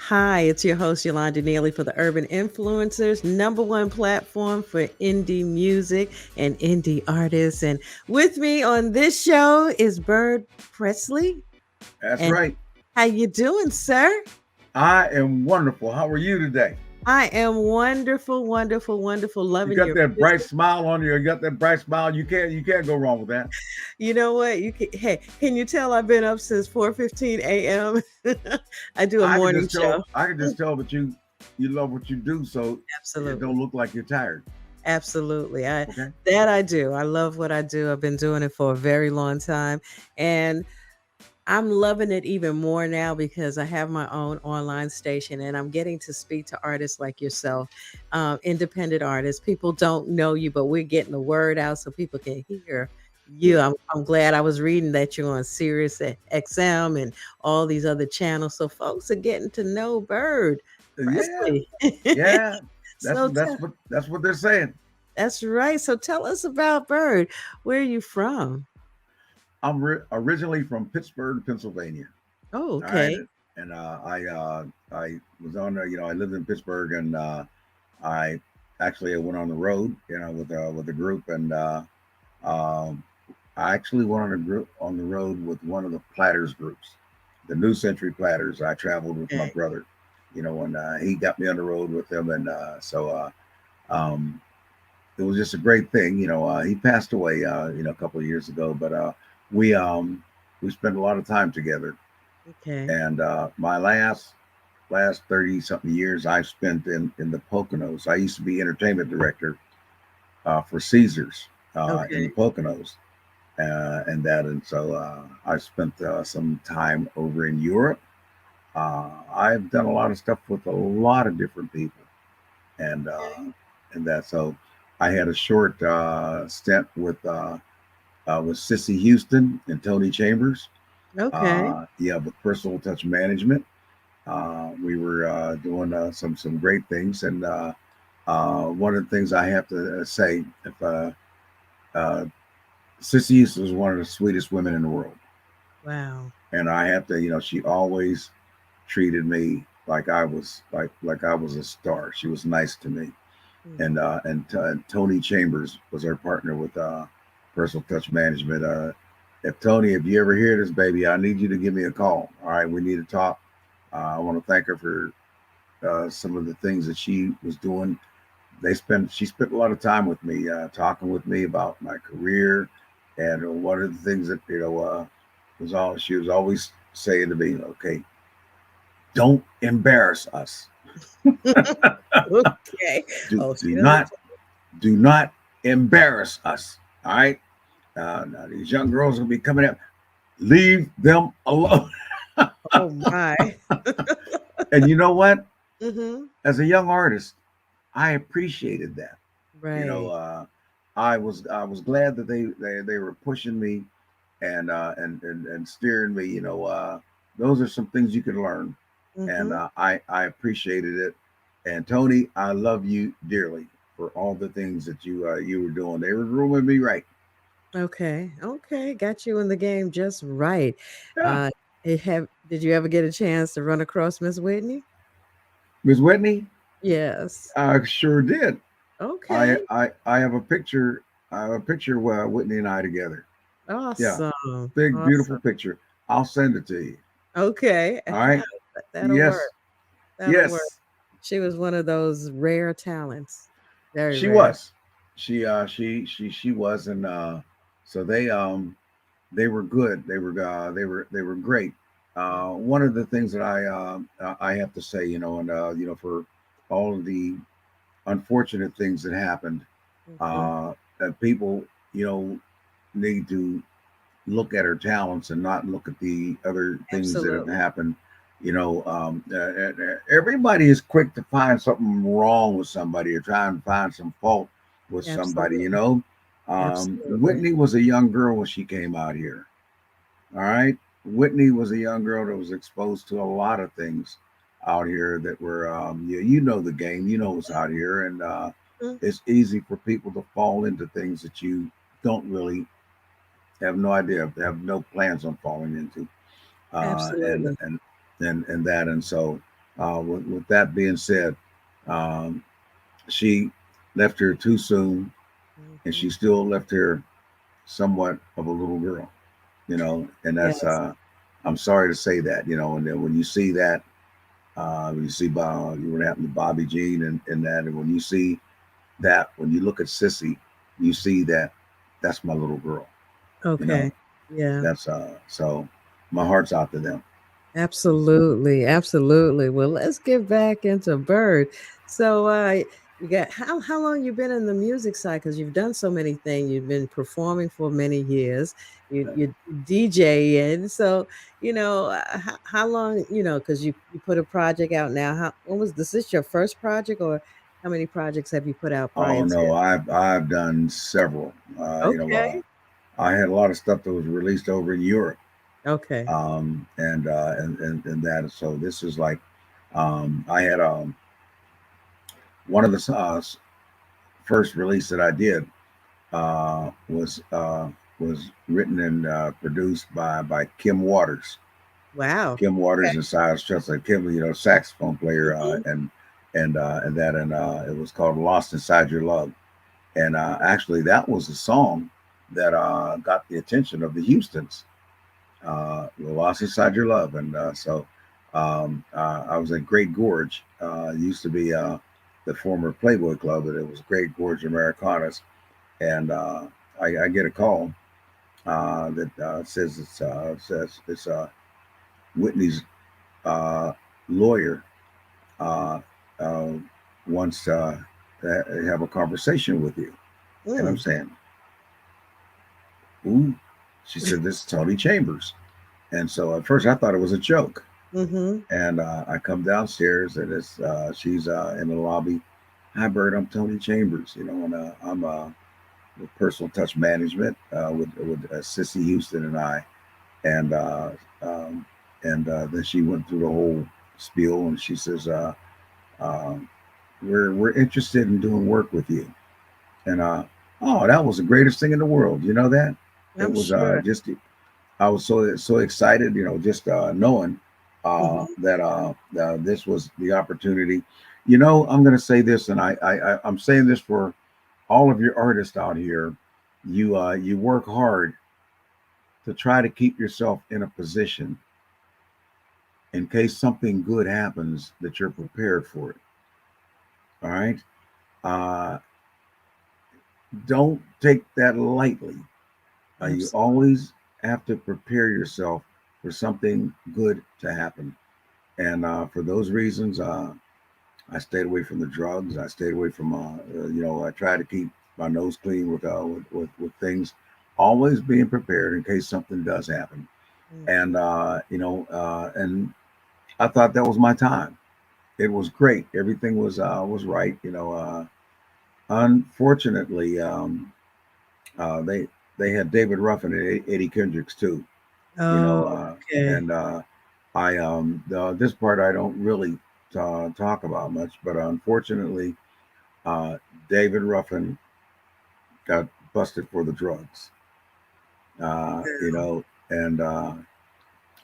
Hi, it's your host Yolanda Neely for the Urban Influencers, number one platform for indie music and indie artists. And with me on this show is Byrd Pressley. That's And right. how you doing, sir? I am wonderful. How are you today? I am wonderful, wonderful, wonderful. You Loving got your that bright music. smile on you. You got that bright smile. You can't go wrong with that. You know what? You can. Hey, can you tell I've been up since 4:15 a.m. I do a I can morning just show. tell. I can just tell that you love what you do, so it Absolutely. don't look like you're tired. Absolutely. Okay. I do. I love what I do. I've been doing it for a very long time and I'm loving it even more now because I have my own online station and I'm getting to speak to artists like yourself, independent artists. People don't know you, but we're getting the word out so people can hear you. Good. I'm glad I was reading that you're on Sirius XM and all these other channels. So folks are getting to know Bird Yeah. Presley. Yeah. That's so that's tell what that's what they're saying. that's right. So tell us about Bird. Where are you from? Originally from Pittsburgh, Pennsylvania. Oh, All right, okay. and I was on there. I lived in Pittsburgh, and I actually went on the road. With a group, and um, I actually went on the road with one of the Platters groups, the New Century Platters. I traveled with my Okay. brother, and he got me on the road with him, and um, it was just a great thing. He passed away, a couple of years ago, but we um, we spent a lot of time together, Okay. and my last 30 something years I've spent in the Poconos. I used to be entertainment director for Caesars in the Okay. Poconos, and so I spent some time over in Europe. I've done a lot of stuff with a lot of different people, and Okay. so I had a short stint with Sissy Houston and Tony Chambers. Okay. Yeah, with Personal Touch Management. We were doing some great things, and one of the things I have to say, if uh, Sissy Houston was one of the sweetest women in the world, Wow. and I have to, she always treated me like I was a star. She was nice to me, and Mhm. Tony Chambers was our partner with Personal Touch Management. If Tony, if you ever hear this, baby, I need you to give me a call. All right, we need to talk. I want to thank her for some of the things that she was doing. She spent a lot of time with me, talking with me about my career, and one of the things that was all she was always saying to me, okay, don't embarrass us. Okay. Do Oh, do she doesn't. not do not embarrass us. All right. Now these young girls will be coming up. Leave them alone. Oh my. And you know what? Mhm. As a young artist, I appreciated that. You know, Right. I was glad that they were pushing me and steering me. Those are some things you can learn, and Mhm. I appreciated it. And Tony, I love you dearly for all the things that you were doing. They were grooming me right. Okay. Okay. Got you in the game just right. Yeah, Uh, did you ever get a chance to run across Miss Whitney? Miss Whitney, Yes. I sure did. I Okay. I I have a picture. I have a picture where Whitney and I together. Yeah, Awesome. big beautiful Awesome. picture. I'll send it to you. Okay. All right. That'll work. Yes. That'll work. Yes. She was one of those rare talents. Very She rare. was. She was, and so they were good. They were great. One of the things that I have to say, and for all of the unfortunate things that happened, Mhm. that people you know need to look at her talents and not look at the other things that have Absolutely. happened. Everybody is quick to find something wrong with somebody or try and find some fault with somebody. Absolutely. Absolutely. Whitney was a young girl when she came out here. All right, Whitney was a young girl that was exposed to a lot of things out here that were, you know the game, you know what's out here, and Mm, it's easy for people to fall into things that you don't really have no idea, have no plans on falling into, uh, and absolutely. and and that, and so. With that being said, um, she left here too soon, and Mhm. she still left here somewhat of a little girl, and that's Yes. I'm sorry to say that, and then when you see that, when you see what happened to Bobby Jean and that, and when you see that, when you look at Sissy, you see that that's my little girl, you know, Okay. Yeah. that's so my heart's out to them. Absolutely, absolutely. Well, let's get back into Bird. So, you got how long you been in the music side? Because you've done so many things. You've been performing for many years. You DJ, and so how long? Because you put a project out now. How when was this your first project, or how many projects have you put out prior Oh to? no, I've done several. Okay, I had a lot of stuff that was released over in Europe, okay, and that. So this is like, I had one of the first release that I did uh, was uh, was written and produced by Kim Waters. wow, Kim Waters and Cyrus Chester. Kim, saxophone player, hmm, and it was called "Lost Inside Your Love." And actually, that was a song that got the attention of the Houstons. "Lost Inside Your Love," and I was at Great Gorge. It used to be the former Playboy Club, but it was Great Gorge Americanas, and I get a call that says it's Whitney's uh, lawyer uh, uh, wants to have a conversation with you. And I'm mm, saying, ooh, she said, this is Tony Chambers. And so at first I thought it was a joke. mm-hmm. And I come downstairs and she's in the lobby. Hi, Bert, I'm Tony Chambers, and I'm with Personal Touch Management with Sissy Houston and I. And um, then she went through the whole spiel and she says, um, we're interested in doing work with you. And oh, that was the greatest thing in the world. You know that? It I'm was sure. just I was so excited, just knowing Hmm. that this was the opportunity. I'm going to say this, and I'm saying this for all of your artists out here. You work hard to try to keep yourself in a position in case something good happens that you're prepared for it. All right. Uh, don't take that lightly. You Absolutely. always have to prepare yourself for something good to happen. And for those reasons, I stayed away from the drugs. I stayed away from, I tried to keep my nose clean with things, always being prepared in case something does happen. And, Mhm. and I thought that was my time. It was great. Everything was right. Unfortunately, they had David Ruffin and Eddie Kendricks too. You know, Oh, okay. and this part I don't really talk about much, but unfortunately, uh, David Ruffin got busted for the drugs. You Yeah. know, and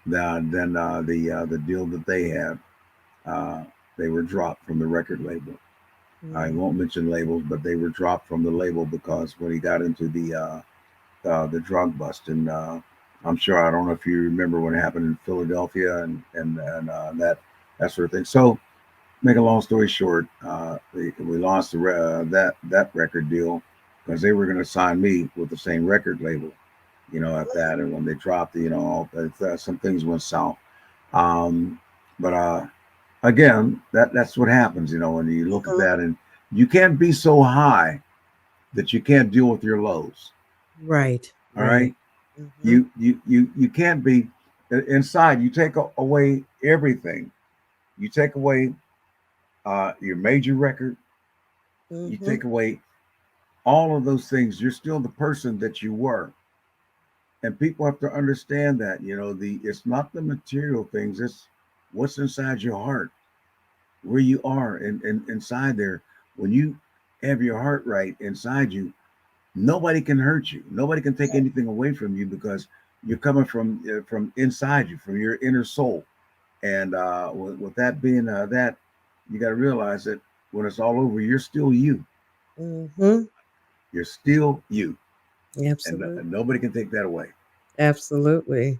then the deal that they had, uh, they were dropped from the record label. I Mm. won't mention labels, but they were dropped from the label because when he got into the drug bust, and I'm sure I don't know if you remember what happened in Philadelphia and that sort of thing. So, make a long story short, we lost that record deal because they were going to sign me with the same record label, at that. And when they dropped, some things went south. Um, but again, that's what happens, when you look at Mhm. that, and you can't be so high that you can't deal with your lows. Right, All right. right, Mhm, you can't be inside. You take away everything. You take away your major record. You mhm. take away all of those things. You're still the person that you were, and people have to understand that. The it's not the material things. It's what's inside your heart, where you are, and inside there. When you have your heart right inside you, nobody can hurt you. Nobody can take anything away from you because you're coming from inside you, from your inner soul. And with that being that, you got to realize that when it's all over, you're still you. Mhm. You're still you, Absolutely. and nobody can take that away. Absolutely.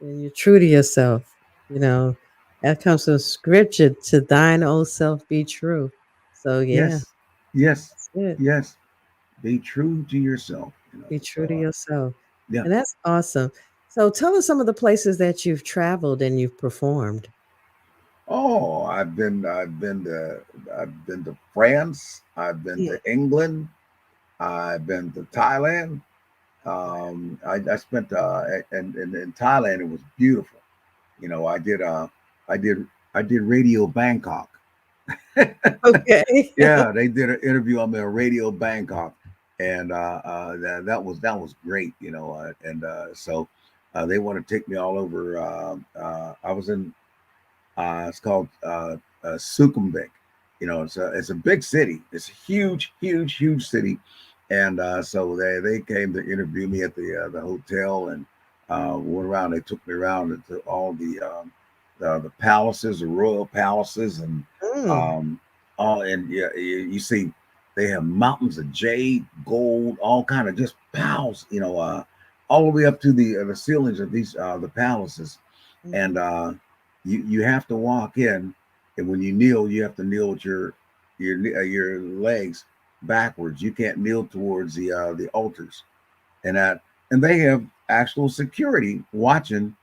And you're true to yourself. You know, that comes from scripture, to thine old self be true. So yeah, Yes, yes, that's it. yes. Be true to yourself. Be true So to yourself. yeah. And that's awesome. So tell us some of the places that you've traveled and you've performed. Oh, I've been to France. I've been Mm. to England. I've been to Thailand. I spent in Thailand. It was beautiful. You know, I did I did Radio Bangkok. Okay. Yeah, they did an interview on me on Radio Bangkok, and that was great. You know, and so they want to take me all over. I was in it's called Sukhumvit. You know, it's a big city. It's a huge, huge, huge city, and so they came to interview me at the hotel and went around. They took me around to all the palaces, the royal palaces, and Mm, um, all. And yeah, you see, they have mountains of jade, gold, all kind of just pals. You know, all the way up to the ceilings of these the palaces, and mhm. you have to walk in, and when you kneel, you have to kneel with your legs backwards. You can't kneel towards the altars, and that and they have actual security watching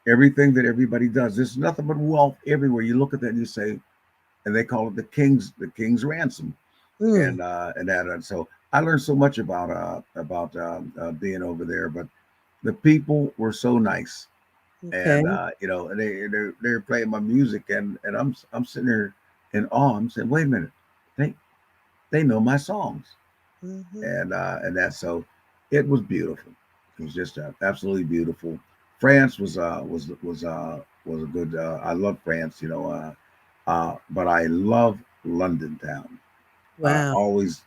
everything that everybody does. There's nothing but wealth everywhere. You look at that and you say, and they call it the king's ransom, Mm, and that. And so I learned so much about being over there, but the people were so nice, okay. and you know, and they're playing my music, and I'm sitting there in awe. I'm saying, wait a minute, they they know my songs, Mhm. and that so it was beautiful. It was just absolutely beautiful. France was a good. I love France, you know, but I love London town. Wow. Always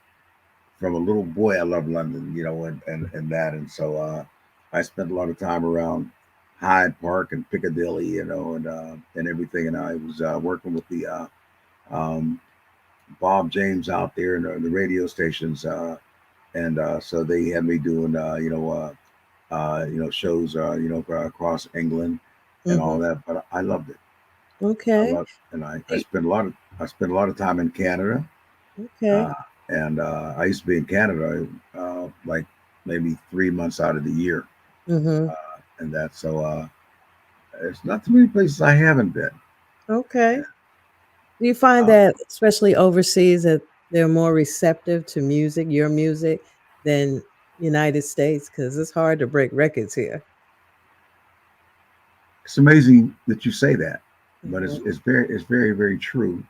from a little boy, I love London, you know, and that, and so I spent a lot of time around Hyde Park and Piccadilly, you know, and everything. And I was working with the um, Bob James out there in the radio stations, and so they had me doing, shows, across England and all Mhm. that. But I loved it. I Okay. loved, and Y I spent a lot of time in Canada. Okay. Uh, and I used to be in Canada like maybe 3 months out of the year, Mhm. and that so there's not too many places I haven't been. Okay. Do you find Uh, that, especially overseas, that they're more receptive to music, your music, than United States? Because it's hard to break records here. it's amazing that you say that, but Mhm. it's very very true.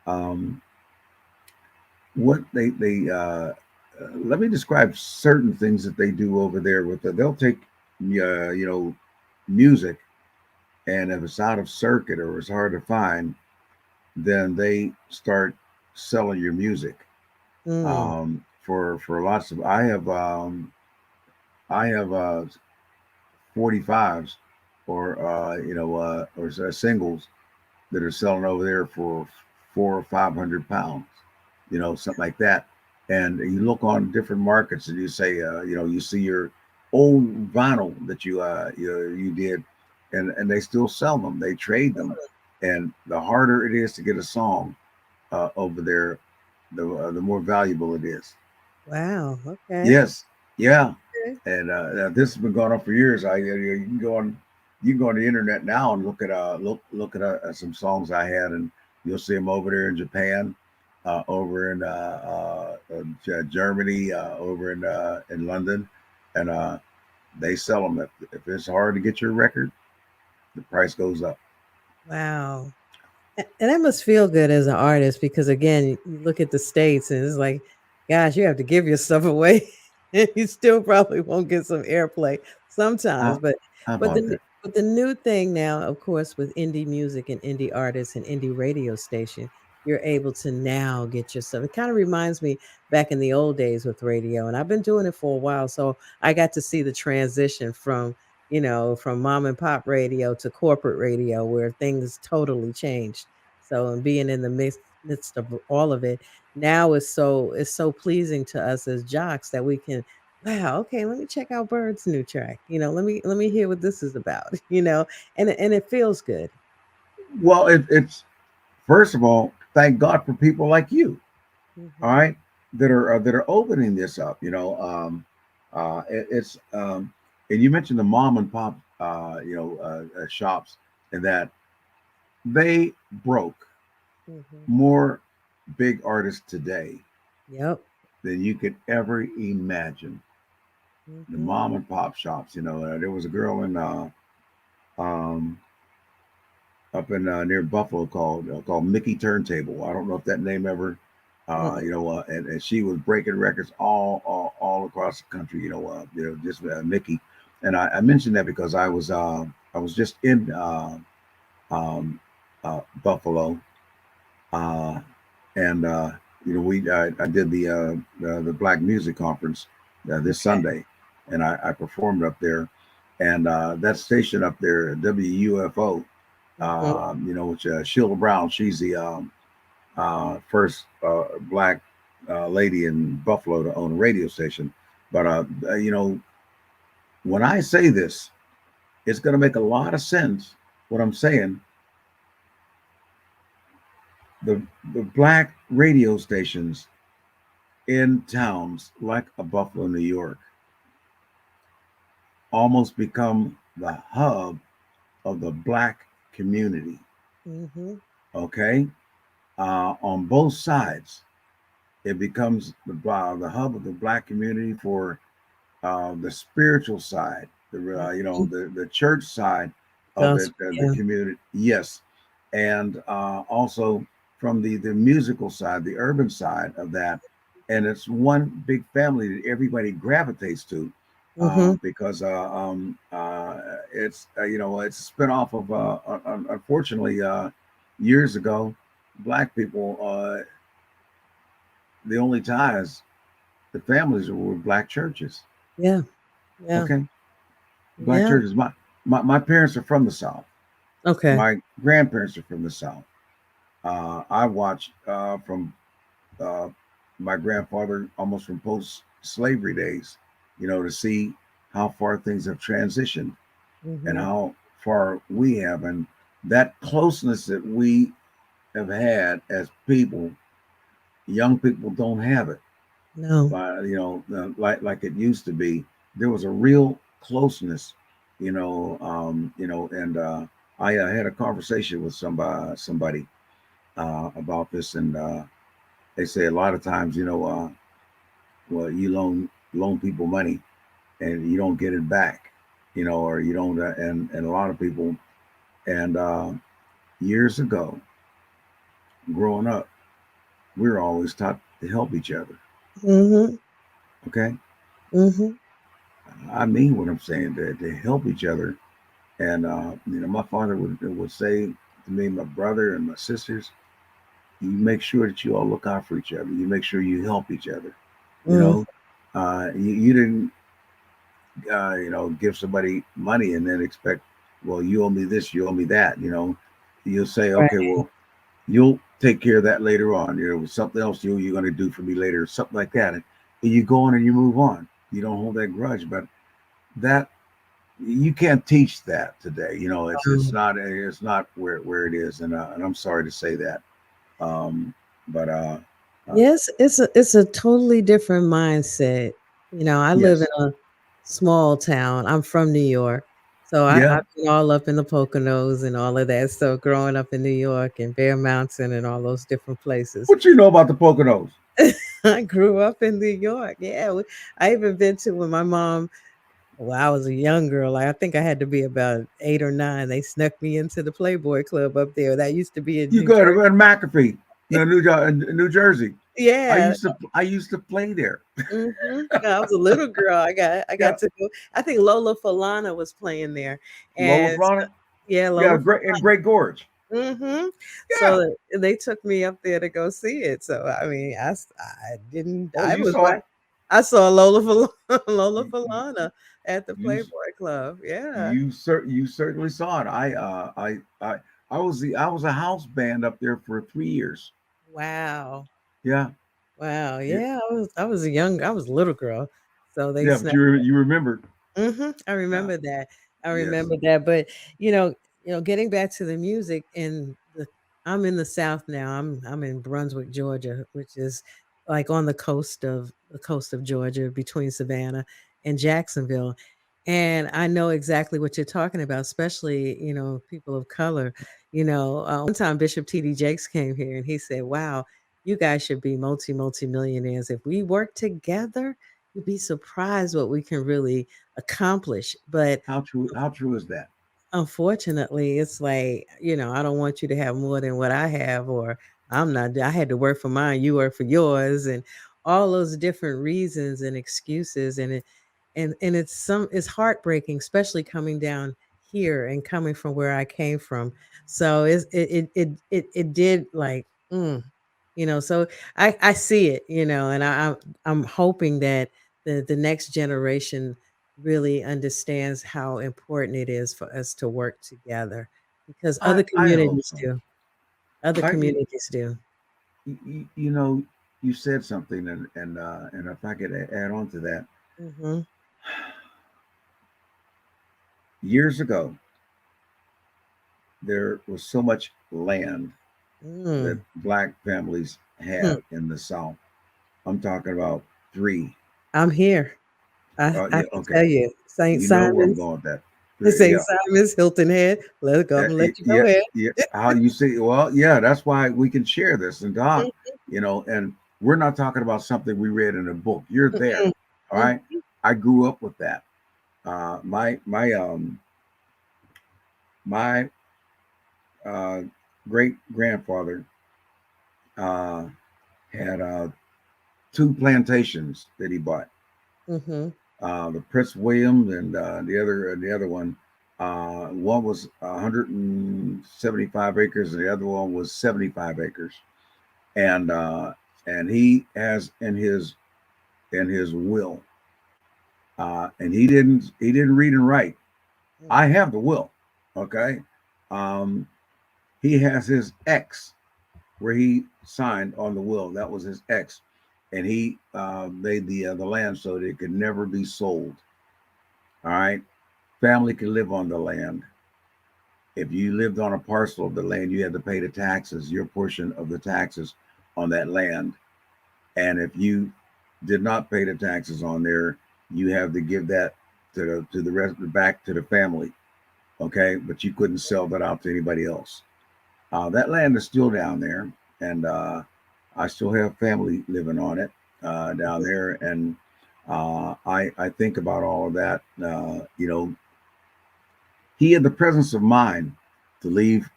Um, what let me describe certain things that they do over there. They'll take music, and if it's out of circuit or it's hard to find, then they start selling your music Mm. for lots of. I have 45s or singles that are selling over there for 400 or 500 pounds, you know, something like that. And you look on different markets and you say, you see your old vinyl that you did, and they still sell them. They trade them, and the harder it is to get a song over there, the more valuable it is. Wow. Okay. Yes, yeah, Okay. and now this has been going on for years. You can go on the internet now and look at some songs I had, and you'll see them over there in Japan, over in Germany, over in London, and they sell them. If it's hard to get your record, the price goes up. Wow. And that must feel good as an artist because again, you look at the states and it's like, gosh, you have to give your stuff away, and you still probably won't get some airplay sometimes. How, But how but about that? the new thing now, of course, with indie music and indie artists and indie radio station, you're able to now get your stuff. It kind of reminds me back in the old days with radio, and I've been doing it for a while, so I got to see the transition from from mom and pop radio to corporate radio where things totally changed. So, and being in the midst of all of it, now it's so pleasing to us as jocks that we can, wow, okay, let me check out Bird's new track. Let me hear what this is about, and it feels good. Well, it's first of all, thank God for people like you. All Mhm. right, that are opening this up. It's and you mentioned the mom and pop, shops, and that they broke Mhm. more big artists today Yep. than you could ever imagine. The Mhm. mom and pop shops. There was a girl in um, up in near Buffalo called Mickey Turntable. I don't know if that name ever, Mm-mm. and she was breaking records all across the country. Just Mickey. And I mentioned that because I was just in Buffalo, uh, and I did the Black Music Conference this Okay. Sunday, and I performed up there, and that station up there, WUFO, Mhm. which Sheila Brown, she's the first black lady in Buffalo to own a radio station. But when I say this, it's going to make a lot of sense. What I'm saying, the the black radio stations in towns like a Buffalo, New York, almost become the hub of the black community. Mhm. Okay, on both sides, it becomes the hub of the black community for the spiritual side, Mhm. the church side of it, Gospel, the yeah. community. Yes, and also from the musical side, the urban side of that, and it's one big family that everybody gravitates to Mhm. because it's a spinoff of unfortunately years ago, black people the only ties the families were with black churches. Yeah. Yeah. Okay, black Yeah. churches. My parents are from the South. Okay. My grandparents are from the South. I watched from uh, my grandfather almost from post-slavery days, to see how far things have transitioned and Mhm. how far we have, and that closeness that we have had as people. Young people don't have it, No. like it used to be. There was a real closeness, and I had a conversation with somebody about this, and they say a lot of times, well, you loan people money and you don't get it back, or you don't, and a lot of people, and years ago, growing up, we were always taught to help each other. Mhm. Okay, Mhm. I mean what I'm saying, to help each other. And my father would say to me, my brother and my sisters, you make sure that you all look out for each other. You make sure you help each other. You Mm. know, you didn't give somebody money and then expect, well, you owe me this, you owe me that. You'll say, Right. okay, well, you'll take care of that later on. Something else you're going to do for me later, or something like that. And you go on and you move on. You don't hold that grudge, but that you can't teach that today. It's not where it is, and I'm sorry to say that. But uh Yes, it's a totally different mindset. I live in yes, a small town. I'm from New York. So yeah. I've been all up in the Poconos and all of that stuff growing up in New York and Bear Mountain and all those different places. What you know about the Poconos? I grew up in New York. Yeah, I even been to when my mom, well, I was a young girl. Like, I think I had to be about 8 or 9. They snuck me into the Playboy Club up there. That used to be in You New go to Jersey. McAfee, no, New Jersey. I Yeah. used to I used to play there. Mhm. I was a little girl. I Yeah, got to go. I think Lola Falana was playing there, Lola and so Flana. yeah, Yeah, Lola great in Falana. Great Gorge. Mhm. Yeah. So they took me up there to go see it. So I mean, I didn't. Oh, I you was saw right. it. I saw Lola Lola You you Falana at the you, Playboy Club. Yeah. you certainly saw it. I was a house band up there for 3 years. Wow. Yeah, Wow. yeah, Yeah, I was a little girl. So they yeah. But snapped. you remember? I Yeah. remember that. I Yes. remember that. But you know, getting back to the music in the I'm in the South now. I'm in Brunswick, Georgia, which is like on the coast of Georgia between Savannah and Jacksonville. And I know exactly what you're talking about, especially, people of color. One time Bishop T.D. Jakes came here and he said, "Wow, you guys should be multi millionaires. If we work together, you'd be surprised what we can really accomplish." But How true? How true is that? unfortunately, it's like, I don't want you to have more than what I have, or I had to work for mine, you work for yours, and all those different reasons and excuses. And it's heartbreaking, especially coming down here and coming from where I came from. So it did like, so I see it, and I'm hoping that the next generation really understands how important it is for us to work together, because I hope so. other I communities do. you know, you said something, and if I could add on to that, Mhm. years ago there was so much land that Mm. black families Hmm. had in the South. I'm talking about three. I'm here. I Yeah, can okay. tell you, St. You know where I'm Simon's going with that. St. Yeah, Simon's, Hilton Head. Let's go. I'm gonna let you go yeah, ahead. yeah. How you see? Well, yeah. That's why we can share this and talk. And we're not talking about something we read in a book. You're there. Mhm. All Mhm. right. I grew up with that. My uh, great grandfather uh, had two plantations that he bought. Mhm. The Prince William and the other one. One was 175 acres, and the other one was 75 acres. And he has in his will, and he didn't read and write. Mhm. I have the will. Okay. Um, he has his X where he signed on the will. That was his X, and he made the land so that it could never be sold. All right, family can live on the land. If you lived on a parcel of the land, you had to pay the taxes, your portion of the taxes on that land. And if you did not pay the taxes on there, you have to give that to the rest back to the family. Okay, but you couldn't sell that out to anybody else. That land is still down there, and I still have family living on it down there, and I think about all of that. He had the presence of mind to leave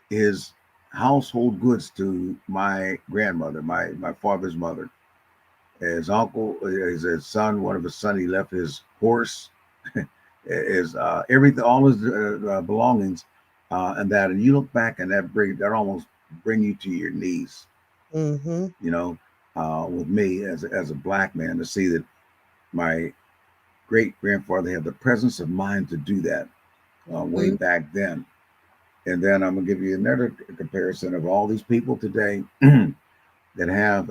his household goods to my grandmother, my father's mother. His uncle, his son, one of his son, he left his horse, his everything, all his belongings, and you look back and that almost bring you to your knees. Mhm. You know, with me as a black man to see that my great grandfather had the presence of mind to do that way Mhm. back then. And then I'm gonna give you another comparison of all these people today that have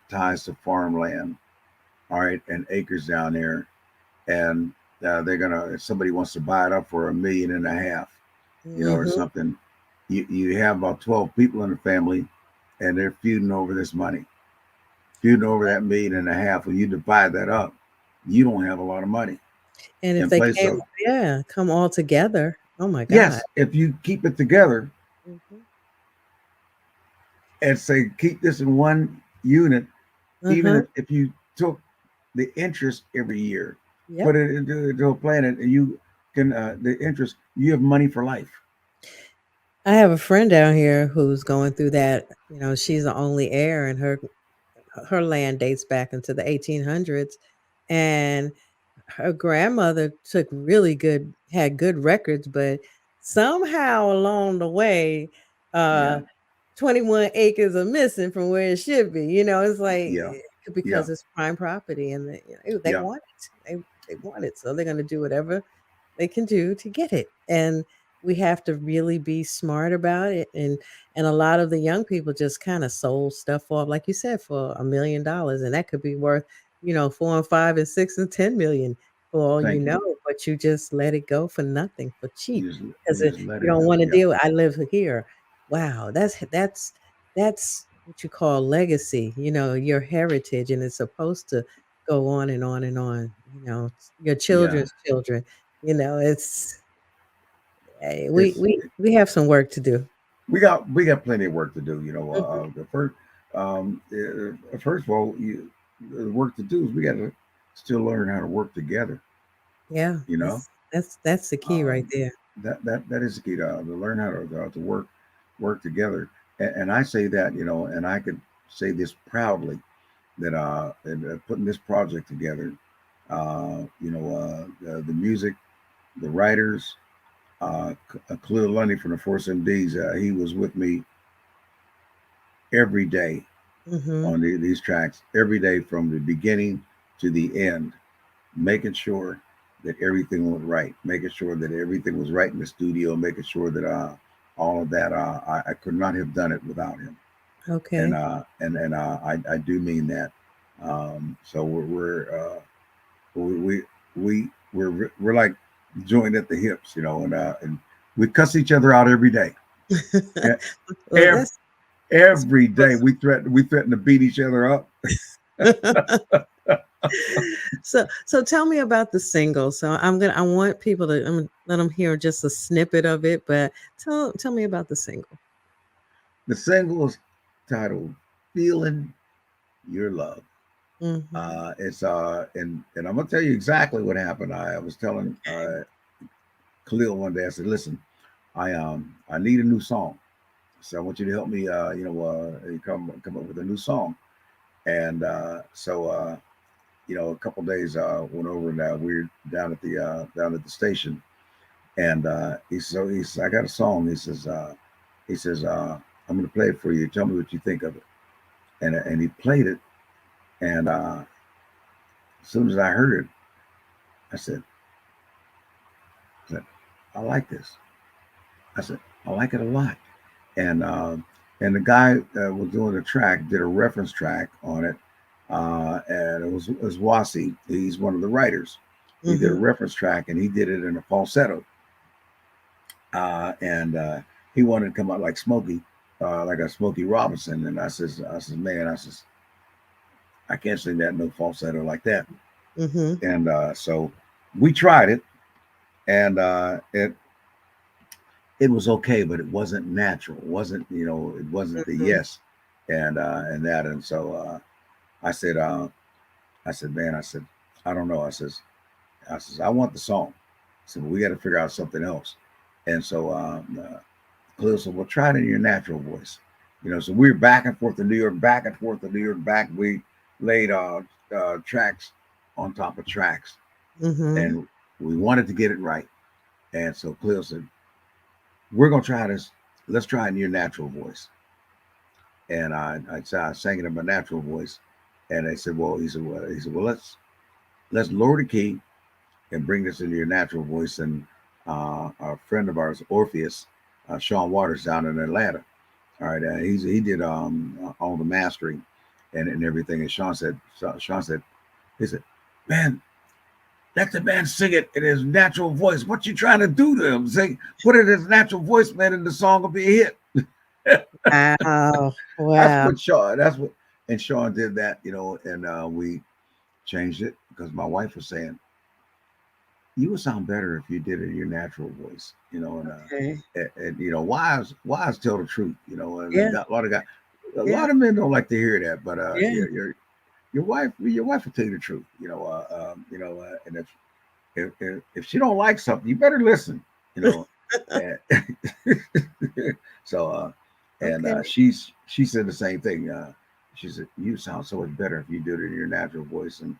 ties to farmland, all right, and acres down there, and they're gonna if somebody wants to buy it up for 1.5 million, or Mhm. something. You have about 12 people in the family, and they're feuding over this money, feuding over that 1.5 million. When you divide that up, you don't have a lot of money And if in they place of come all together, oh my god. yes, if you keep it together Mhm. and say keep this in one unit, even Uh-huh. if you took the interest every year, Yep. put it into a plan, and you can the interest, you have money for life. I have a friend down here who's going through that. She's the only heir, and her land dates back into the 1800s, and her grandmother took really good had good records, but somehow along the way, Yeah, uh 21 acres are missing from where it should be. It's like, yeah, Yeah, because it's prime property, and they yeah. want it. They want it, so they're going to do whatever they can do to get it. And we have to really be smart about it. And a lot of the young people just kind of sold stuff off, like you said, for $1 million, and that could be worth 4 and 5 and 6 and 10 million for all you Thank you. know. But you just let it go for nothing, for cheap, because You just let you it don't go. want to Yeah. deal. I live here. Wow, that's what you call legacy. Your heritage, and it's supposed to go on and on and on. Your Yeah. children's children. It's It's we have some work to do. we got plenty of work to do. Mhm. The first of all, the work to do is we got to still learn how to work together. Yeah, You know, that's the key right um, there. that is the key to learn how to work together. And I say that, and I could say this proudly that putting this project together, the music, the writers, Khalil Lundy from the Force MDs, he was with me every day Mhm. on these tracks, every day from the beginning to the end, making sure that everything went right, making sure that everything was right in the studio, making sure that all of that, I could not have done it without him. And Okay. I do mean that. So we we're like joined at the hips, and we cuss each other out every day. Well, Every, that's every day we threaten to beat each other up. so tell me about the single. So I want people to, I'm gonna let them hear just a snippet of it, but tell me about the single. The single is titled "Feeling Your Love." Mhm. It's and I'm gonna tell you exactly what happened. I was telling Khalil one day. I said, "Listen, I need a new song, so I want you to help me. Come up with a new song." And a couple days went over, and we are down at the station, and he says, "I got a song." He says, "I'm gonna play it for you. Tell me what you think of it." And he played it, and as soon as I heard it, I said, I said, "I like this." I said, "I like it a lot." And and the guy that was doing the track did a reference track on it, and it was Wasi. He's one of the writers. He did a Mhm. reference track, and he did it in a falsetto, and he wanted to come out like Smokey, like a Smokey Robinson. And I says, man, I can't sing that no falsetto like that. Mhm. And so we tried it, and it was okay, but it wasn't natural. It wasn't, it wasn't the Mhm. yes, and that. And so I said, man, I don't know. I says, I want the song. I said, we got to figure out something else. And so Khalil said, well, try it in your natural voice. So we were back and forth to New York, back and forth to New York, back. We laid tracks on top of tracks, Mhm. and we wanted to get it right. And so Khalil said, we're gonna try this. Let's try it in your natural voice. And I sang it in my natural voice. And they said, well, he said, well, let's lower the key and bring this into your natural voice. And a friend of ours, Orpheus, Sean Waters, down in Atlanta. All right, he did all the mastering and everything. And Sean said, he said, man, let the man sing it in his natural voice. What you trying to do to him? Say, put it in his natural voice, man, and the song will be a hit. Wow. That's Wow. what Sean. That's what, and Sean did that, and we changed it because my wife was saying you would sound better if you did it in your natural voice, and Okay. wives tell the truth, and Yeah. a Yeah. lot of men don't like to hear that, but Yeah. your wife will tell you the truth, and if she don't like something, you better listen, you know, and so and Okay. she said the same thing. She said you sound so much better if you did it in your natural voice, and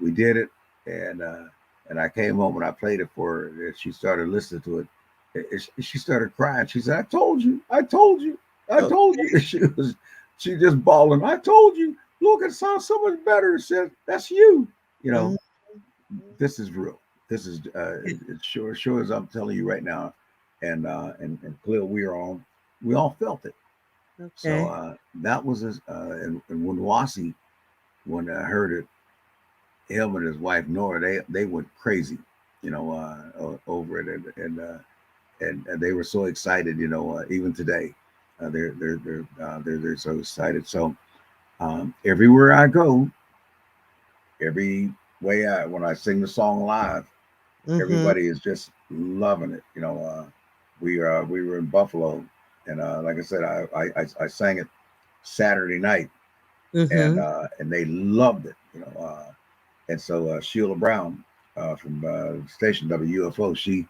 we did it, and uh, and I came home and I played it for her. And she started listening to it. She started crying. She said, "I told you, I told you, I Okay. told you." She just bawling. I told you. Look, it sounds so much better. It says that's you. You know, Mhm. this is real. This is it sure as I'm telling you right now, and clear we all felt it. So Okay. that was and when Wasi when I heard it, him and his wife Nora they went crazy, you know, over it and they were so excited, you know, even today, they're so excited. So everywhere I go, every way I when I sing the song live, Mhm. everybody is just loving it. You know, we were in Buffalo, and like I said, I sang it Saturday night, Mhm. and they loved it. You know, and so Sheila Brown from station WUFO, she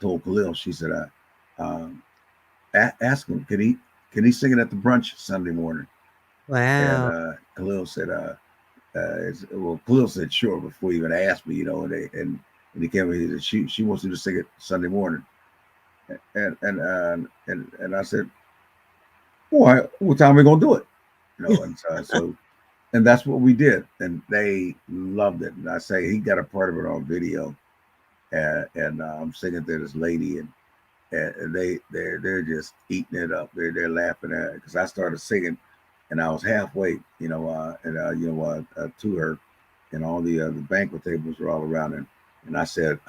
told Khalil, she said, um, ask him, can he sing it at the brunch Sunday morning? And Wow. Khalil said, well, Khalil said sure before he even asked me, you know, and he came over. He said she wants you to sing it Sunday morning, and I said, well, what time are we gonna do it? You know, and and that's what we did, and they loved it. And I say he got a part of it on video, and I'm singing to this lady, and they're just eating it up. They're laughing at it because I started singing, and I was halfway, you know, to her, and all the banquet tables were all around, and I said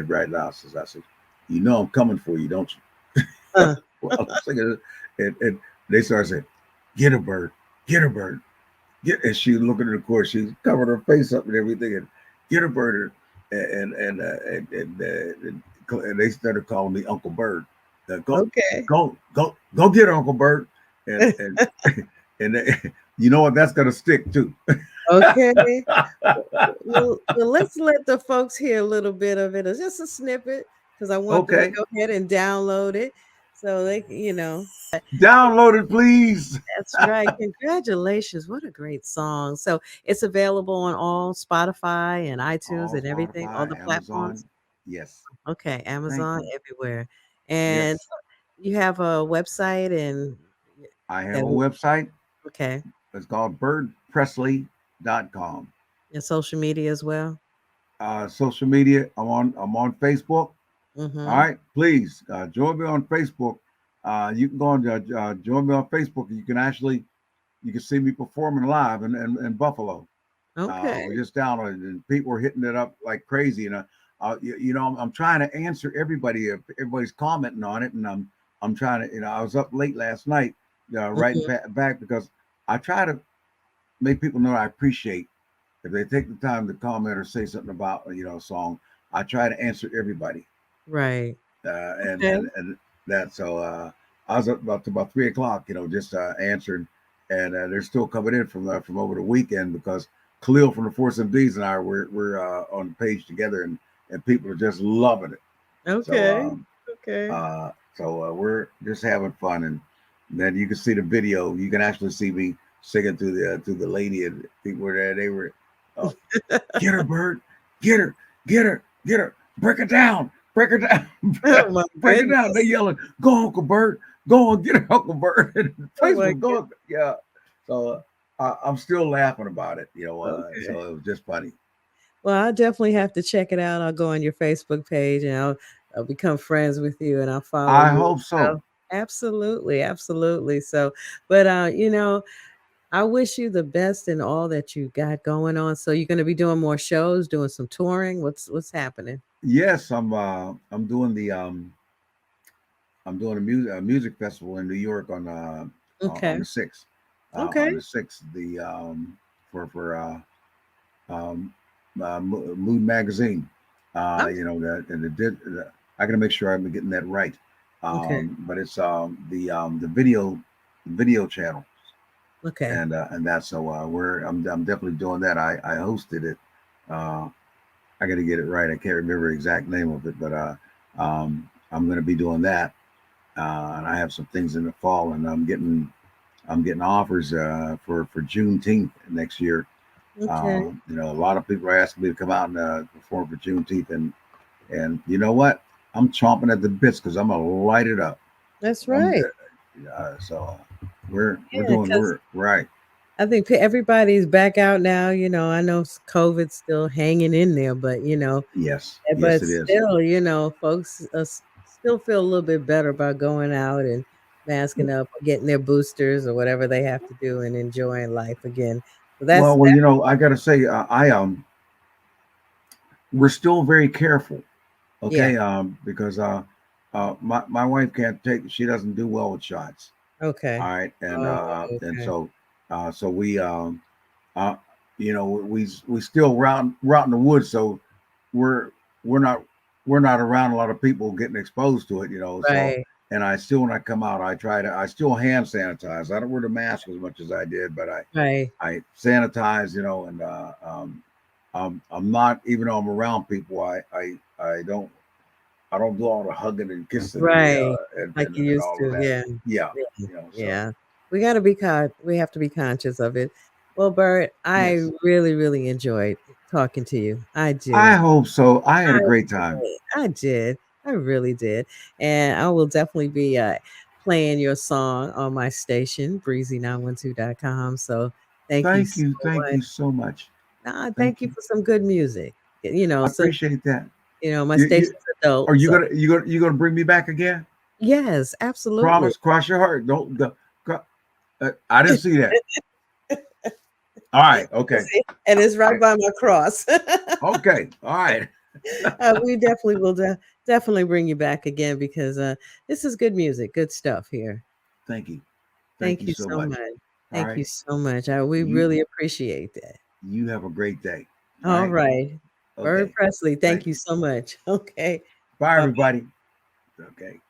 right now, I said, you know, I'm coming for you, don't you? Huh. Well, I'm singing, and they started saying, get a bird, get a bird, get, and she looking at the course, she covered her face up and everything, and get a bird, and they started calling me Uncle Bird. Go, Okay. go get Uncle Bird, and and you know what? That's gonna stick too. Okay. Well, let's let the folks hear a little bit of it, or just a snippet, because I want them to Okay, go ahead and download it so download it, please. that's right. Congratulations. What a great song. So it's available on all Spotify and iTunes All and everything, all Spotify, the platforms. Amazon. Yes, Okay, thank Amazon, you. everywhere. And Yes, you have a website I have a and website. okay, It's called birdpressley.com. and social media as well. Social media. I'm on Facebook. All Mm-hmm. right, please join me on Facebook. You can go on join me on Facebook. You can see me performing live in Buffalo. We're Okay. just down on it, and people are hitting it up like crazy. And you know, I'm trying to answer everybody. Everybody's commenting on it, and I'm trying to. You know, I was up late last night, writing Mhm. back because I try to make people know I appreciate if they take the time to comment or say something about a song. I try to answer everybody, Right. uh, and Okay. and and that so I was up about 3 o'clock, just answering, and they're still coming in from over the weekend because Khalil from the Force MDs and I we're on the page together, and people are just loving it. So Okay. Okay. we're just having fun, and then you can see the video. You can actually see me singing to the lady, and people were there. They were, oh, get her, Bird, get her, get her, get her, break her down, Oh my break it down. They goodness. yelling, "Go, Uncle Bird! Go and get her, Uncle Bird!" And the Oh place my was goodness. going, yeah. So I'm still laughing about it, Okay. So it was just funny. Well, I definitely have to check it out. I'll go on your Facebook page and I'll become friends with you and I'll follow I you. hope so. So absolutely, absolutely. So, but I wish you the best in all that you got going on. So you're going to be doing more shows, doing some touring. What's happening? Yes, I'm doing a music festival in New York on Okay. the sixth. Okay. On the sixth, the for Mood Magazine. Oh, That and I got to make sure I'm getting that right. okay. But it's the video channel, Okay. and that's so I'm definitely doing that. I hosted it. Uh, I got to get it right. I can't remember the exact name of it, but I'm going to be doing that, and I have some things in the fall, and I'm getting offers for Juneteenth next year. Okay. A lot of people are asking me to come out and perform for Juneteenth, and you know what? I'm chomping at the bits because I'm gonna light it up. That's I'm right. so we're Yeah, doing because we're right. I think everybody's back out now. I know COVID's still hanging in there, but Yes, yes, but it is. still, folks still feel a little bit better about going out and masking up or getting their boosters or whatever they have to do and enjoying life again. So that's Well, that. I got to say, I we're still very careful, Yeah. okay? Because my wife can't take, she doesn't do well with shots. All Okay. right, Oh, and okay. so we uh we still route in the woods, so we're we're not we're not around a lot of people getting exposed to it, so. Right. And I still, when I come out, I still hand sanitize. I don't wear the mask as much as I did, but Right. I sanitize, and I'm not, even though I'm around people, I don't do all the hugging and kissing and Right. Like you and used all of to. that. Yeah. Yeah, Yeah. so Yeah. We have to be conscious of it. Well, Bert, I yes, really, really enjoyed talking to you. I I did. hope so. I had I a great time. did. I did. I really did. And I will definitely be playing your song on my station, breezy912.com. So thank you so Thank much. you so much. Nah, thank Thank you you. for some good music. I Since appreciate that. my You station's are adult. you So gonna you gonna bring me back again? yes, absolutely. Promise. Cross your heart. Don't. I didn't see that. All right. Okay. And it's All right right. by my cross. Okay. All right. We definitely will definitely bring you back again because this is good music, good stuff here. Thank you. Thank Thank you you so so much. much. All Thank right. you so much. We You really appreciate that. you have a great day. All All right. right. Byrd Okay. Pressley, thank Thank you you. so much. Okay. Bye, Bye. everybody. Okay.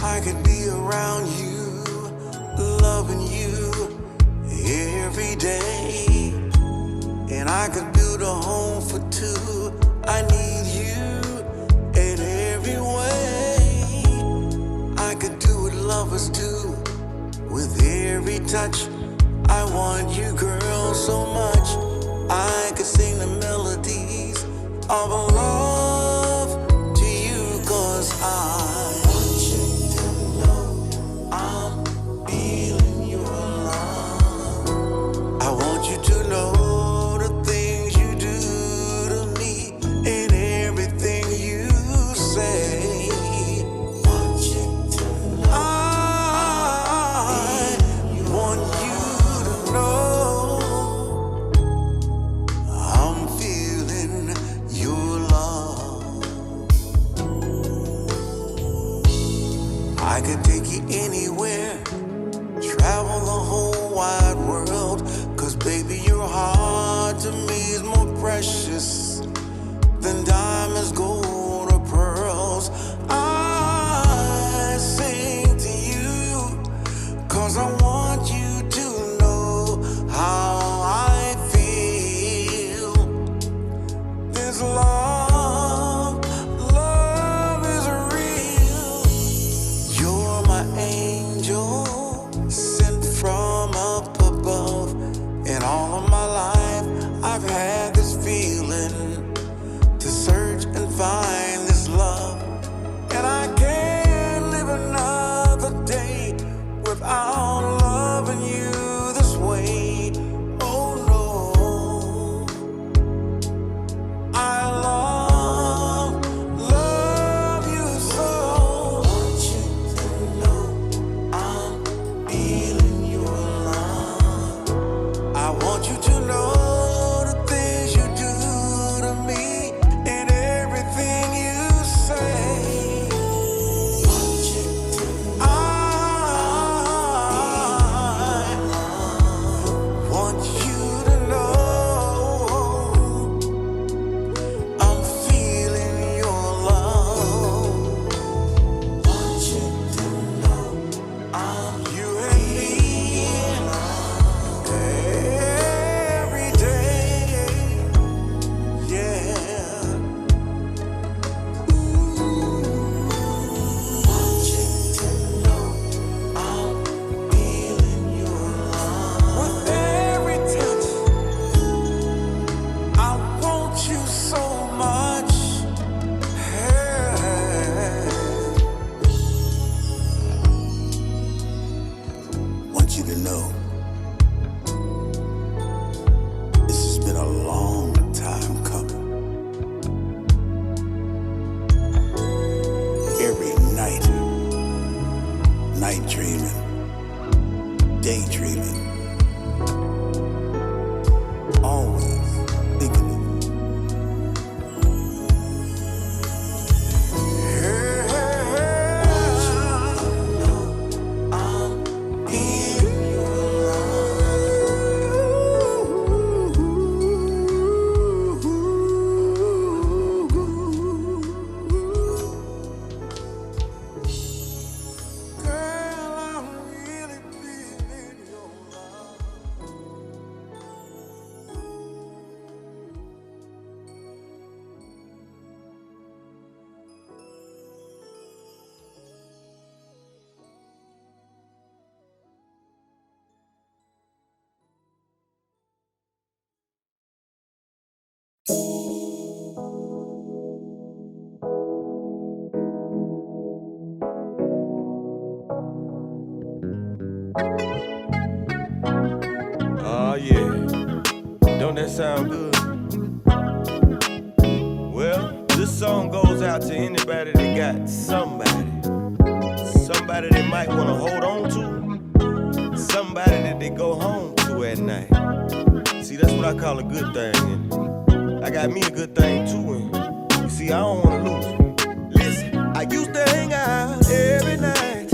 I could be around you, loving you every day. And I could build a home for two. I need you in every way. I could do what lovers do with every touch. I want you, girl, so much. I could sing the melodies of a love to you, 'cause I want you to know I'm feeling your love. I want you to know the things you do to me and everything you say. Want you to know I want you to know I'm feeling your love. I could take you anywhere, travel the whole wide world. 'Cause baby, your heart to me is more precious than diamonds, gold, or pearls. I sing to you 'cause I want you to know how I feel. This love is real. You're my angel, sent from up above. And all of my life, I've had this feeling to search and find this love. And I can't live another day without loving you this way. Oh no, I love you so. Want you to know I'm feeling your love. I want you to know the things you do to Oh yeah, don't that sound good? Well, this song goes out to anybody that got somebody they might wanna hold on to, somebody that they go home to at night. See, that's what I call a good thing, and I got me a good thing too, and you see, I don't wanna lose it. Listen, I used to hang out every night,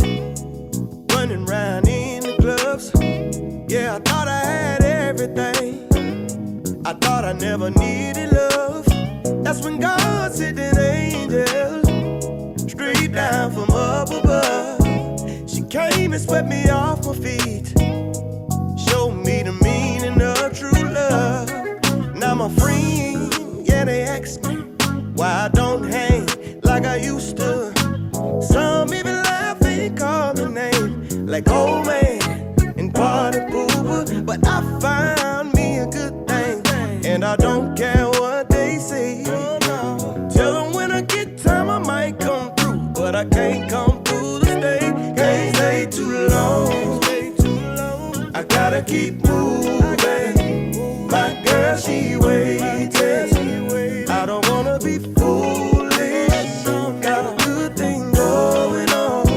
running around in the clubs. Yeah, I thought I had everything. I thought I never needed love. That's when God sent an angel straight down from up above. She came and swept me off my feet, showed me the meaning of true love. Now my friends, yeah, they ask me why I don't hang like I used to. Some even laugh and call me names like old man and party pooper. But I found me a good thing, and I don't care what they say. Tell them when I get time I might come through, but I can't come through to stay. Can't stay too long. I gotta keep moving. My girl, she waiting. I don't wanna be foolish. Got a good thing going on,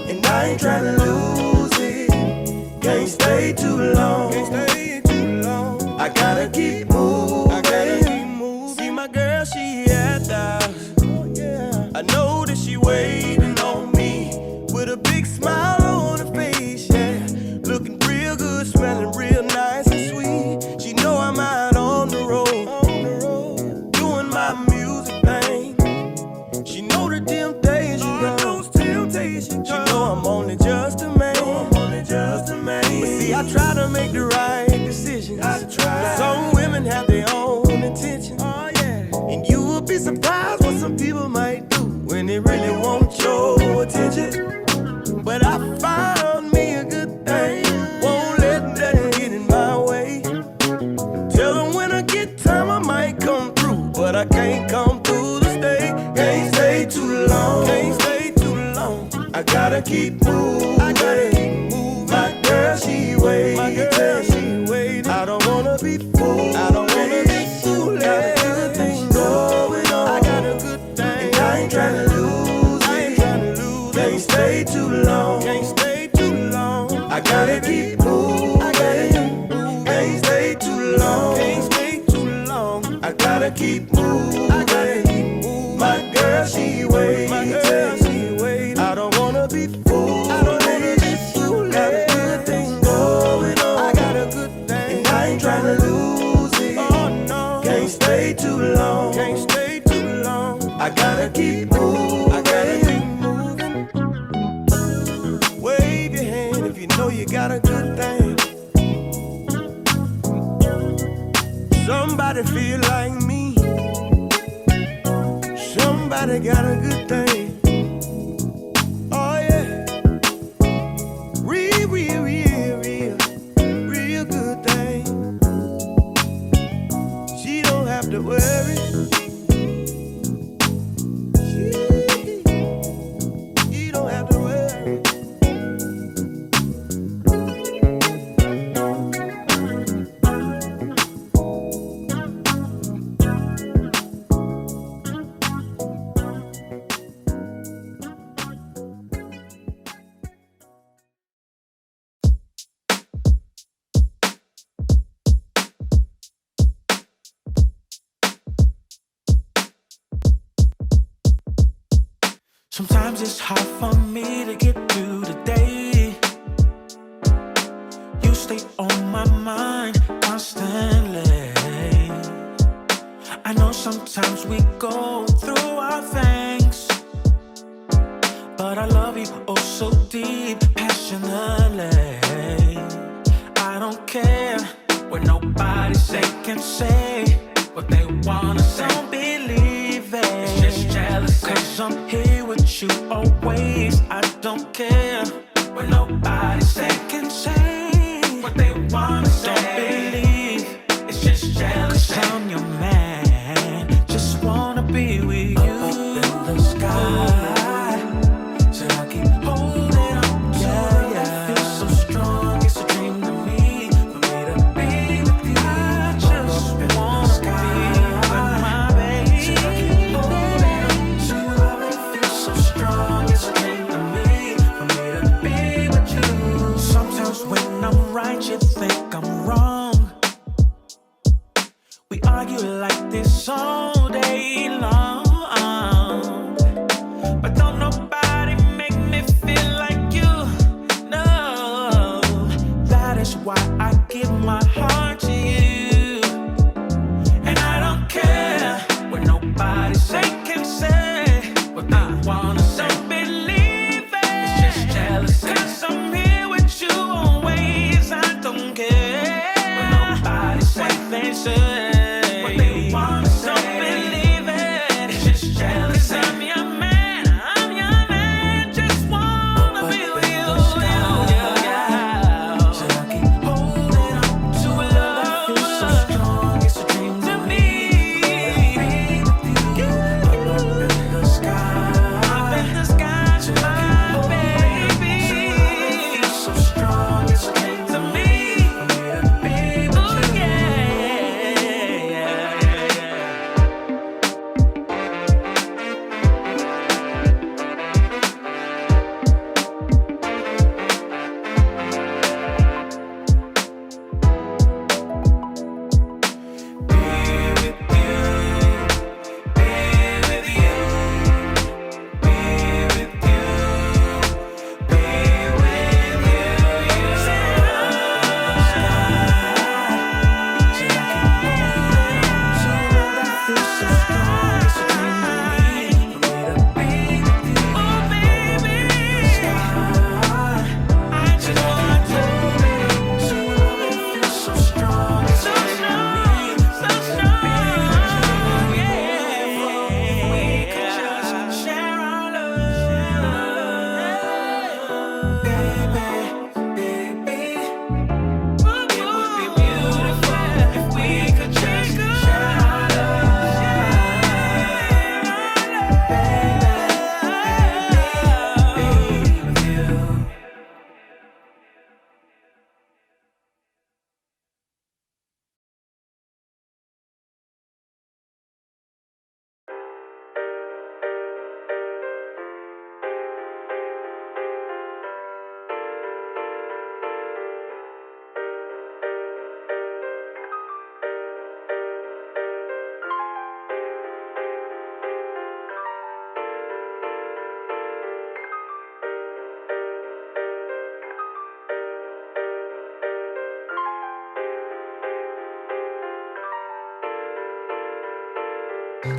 and I ain't trying to lose it. Can't stay too long. I gotta keep moving. See my girl, she at the house. I know that she waiting on me with a big smile on her face, yeah. Looking real good, smelling real nice and sweet. She know I'm out on the road, doing my music thing. She know the temptation comes. She know I'm only just a man. But see, I try to make the right decisions. Some women have their own intentions. And you will be surprised what some people might do when they really want your attention. But I found me a good thing, won't let nothing get in my way. Tell them when I get time I might come through, but I can't come through to stay. Can't stay too long. I gotta keep moving. My girl, she waiting. I don't wanna be fooled. Got a good thing going on. I got a good thing, and I ain't tryna lose it. Can't stay too long. I gotta keep moving. Can't stay too long. I gotta keep moving. My girl, she waiting. I don't wanna be fooled. Got a good thing going on. I got a good thing, and I ain't tryna lose it. Can't stay too long. I gotta keep moving. Wave your hand if you know you got a good thing. Somebody feel like me. Somebody got a good thing. Oh yeah. Real good thing. She don't have to worry. She don't have to worry. Sometimes it's hard for me to get through the day. You stay on my mind constantly. I know sometimes we go through our things, but I love you oh so deep, passionately. I don't care what nobody can say what they wanna say. Don't believe it, it's just jealousy. 'Cause I'm here with you always. I don't care what nobody can say what they wanna say. Don't believe, it's just jealousy. 'Cause I'm your man. this all day long, but don't nobody make me feel like you. No, that is why I give my heart to you, and I don't care what nobody say can say. What they wanna say, don't believe it. It's just jealousy. 'Cause I'm here with you always. I don't care what nobody say. What they say, what they wanna say. Don't believe it. It's just jealousy. 'Cause I'm your man. I'm your man. Just wanna be with you. So I keep holding on to a love that feels so strong. It's a dream to me.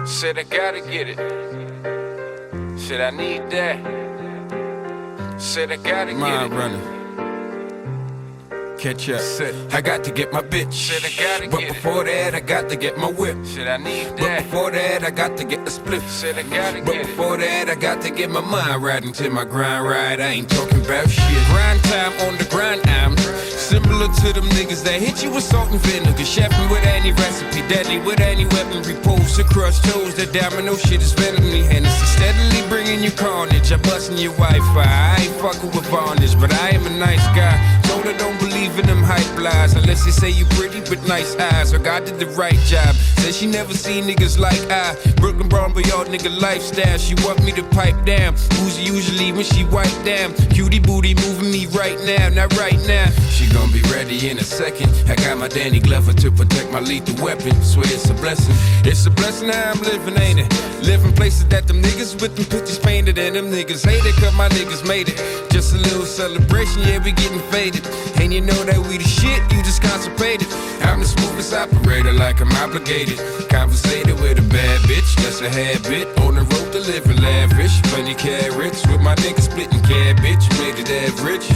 Said I gotta get it. Said I need that. Said I gotta get Mind it. running. Catch up. Said I got to get my bitch. Said I gotta But get it. before that, I got to get my whip. Said I need But that. before that, I got to get the split. Said I gotta But get it. before that, I got to get my mind right until my grind right. I ain't talking about shit. Grind time on the grind, I'm similar to them niggas that hit you with salt and vinegar. Chefing with any recipe, deadly with any weaponry. Pose to crush toes, the domino shit is venomly. Hennessy steadily bringing you carnage. I'm busting your Wi-Fi. I ain't fucking with varnish, but I am a nice guy. Told her don't believe in them hype lies, unless they say you pretty with nice eyes. Or God did the right job. Said she never seen niggas like I. Brooklyn Brown, but y'all nigga lifestyle. She want me to pipe down. Who's usually when she wipe down? Cutie booty moving me right now, not right now. She gon' be ready in a second. I got my Danny Glover to protect my lethal weapon. Swear it's a blessing. It's a blessing how I'm living, ain't it? Living places that them niggas with them pictures painted, and them niggas hate it 'cause my niggas made it. Just a little celebration, yeah, we getting faded. And you know that we the shit, you just constipated. I'm the smoothest operator, like I'm obligated. Conversated with a bad bitch, that's a habit. On the road to living lavish, plenty carrots. With my niggas splitting cabbage, made it average.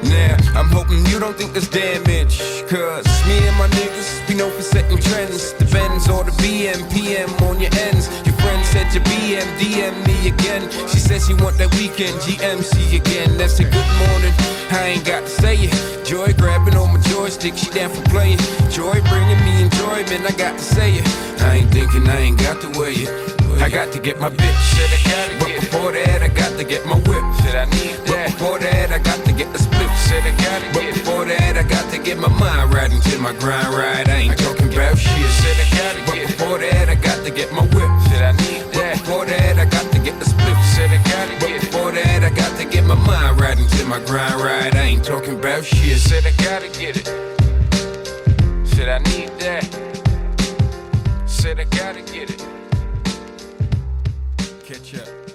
Now, I'm hoping you don't think that's damage, 'cause me and my niggas, we know for setting trends. The Benz or the BM, PM on your ends. Your friend said your BM, DM me again. She said she want that weekend, GMC again. That's a good morning, I ain't got to say it. Joy grabbing on my joystick, she down for playing. Joy bringing me enjoyment, I got to say it. I ain't thinking I ain't got to weigh it. I got to get my bitch. But before that, I got to get my whip. Said I need But that. before that, I got to get the split. Said I gotta But get it. before that, I got to get my mind right until my grind right. I ain't talking about shit. Said I gotta But get it. before that, I got to get my whip. Said I need But that. before that, I got to get the split. Said I gotta But get it. before that, I got to get my mind right until my grind right. I ain't talking about shit. Said I gotta get it. Said I need that. Said I gotta get it. Catch up.